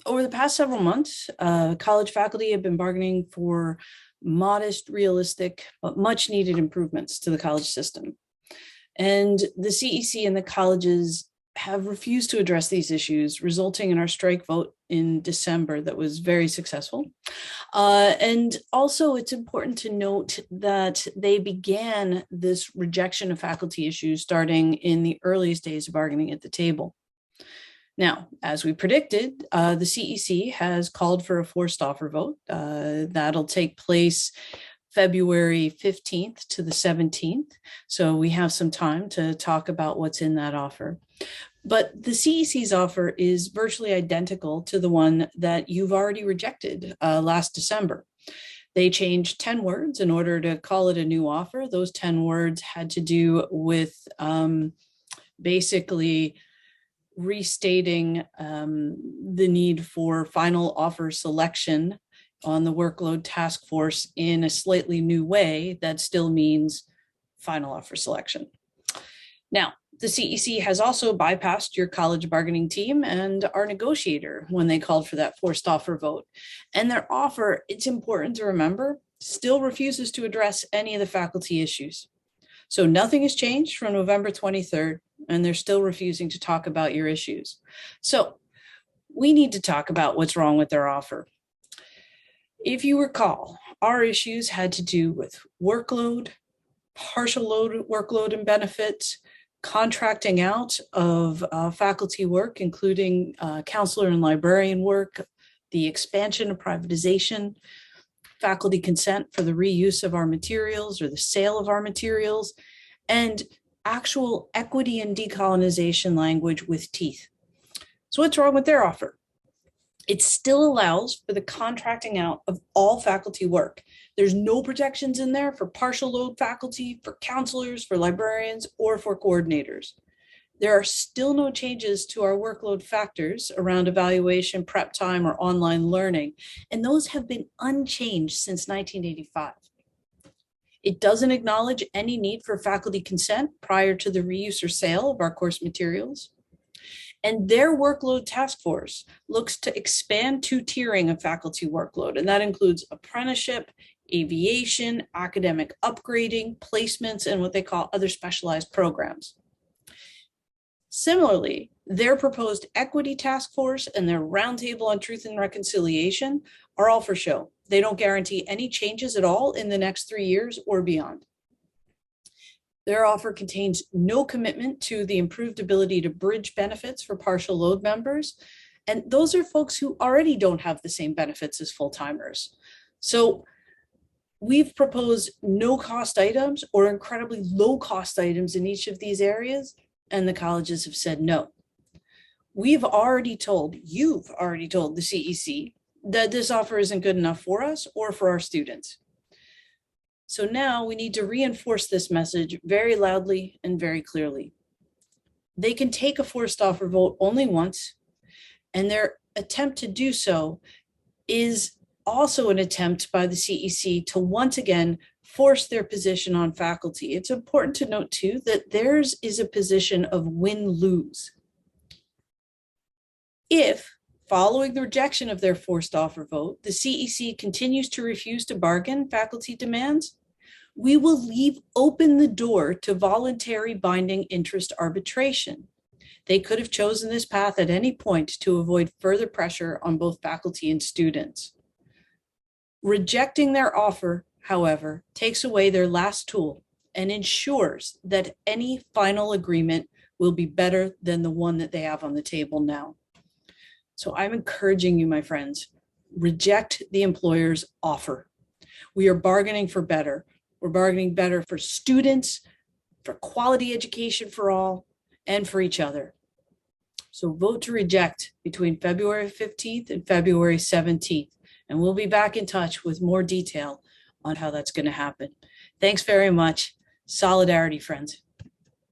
Over the past several months, college faculty have been bargaining for modest, realistic, but much needed improvements to the college system. And the CEC and the colleges have refused to address these issues, resulting in our strike vote in December that was very successful. And also, it's important to note that they began this rejection of faculty issues starting in the earliest days of bargaining at the table. Now, as we predicted, the CEC has called for a forced offer vote. That'll take place February 15th to the 17th. So we have some time to talk about what's in that offer. But the CEC's offer is virtually identical to the one that you've already rejected last December. They changed 10 words in order to call it a new offer. Those 10 words had to do with basically restating the need for final offer selection on the workload task force in a slightly new way that still means final offer selection. Now, the CEC has also bypassed your college bargaining team and our negotiator when they called for that forced offer vote. And their offer, it's important to remember, still refuses to address any of the faculty issues. So nothing has changed from November 23rd, and they're still refusing to talk about your issues. So we need to talk about what's wrong with their offer. If you recall, our issues had to do with workload, partial load workload and benefits, contracting out of faculty work, including counselor and librarian work, the expansion of privatization, faculty consent for the reuse of our materials or the sale of our materials, and actual equity and decolonization language with teeth. So what's wrong with their offer? It still allows for the contracting out of all faculty work. There's no protections in there for partial load faculty, for counselors, for librarians, or for coordinators. There are still no changes to our workload factors around evaluation, prep time, or online learning, and those have been unchanged since 1985. It doesn't acknowledge any need for faculty consent prior to the reuse or sale of our course materials. And their workload task force looks to expand two-tiering of faculty workload, and that includes apprenticeship, aviation, academic upgrading, placements, and what they call other specialized programs. Similarly, their proposed equity task force and their roundtable on truth and reconciliation are all for show. They don't guarantee any changes at all in the next 3 years or beyond. Their offer contains no commitment to the improved ability to bridge benefits for partial load members. And those are folks who already don't have the same benefits as full-timers. So we've proposed no cost items or incredibly low cost items in each of these areas, and the colleges have said no. You've already told the CEC that this offer isn't good enough for us or for our students. So now we need to reinforce this message very loudly and very clearly. They can take a forced offer vote only once, and their attempt to do so is also an attempt by the CEC to once again force their position on faculty. It's important to note too that theirs is a position of win-lose. If, following the rejection of their forced offer vote, the CEC continues to refuse to bargain faculty demands, we will leave open the door to voluntary binding interest arbitration. They could have chosen this path at any point to avoid further pressure on both faculty and students. Rejecting their offer, however, takes away their last tool and ensures that any final agreement will be better than the one that they have on the table now. So I'm encouraging you, my friends, reject the employer's offer. We are bargaining for better. We're bargaining better for students, for quality education for all, and for each other. So vote to reject between February 15th and February 17th, and we'll be back in touch with more detail on how that's going to happen. Thanks very much. Solidarity, friends.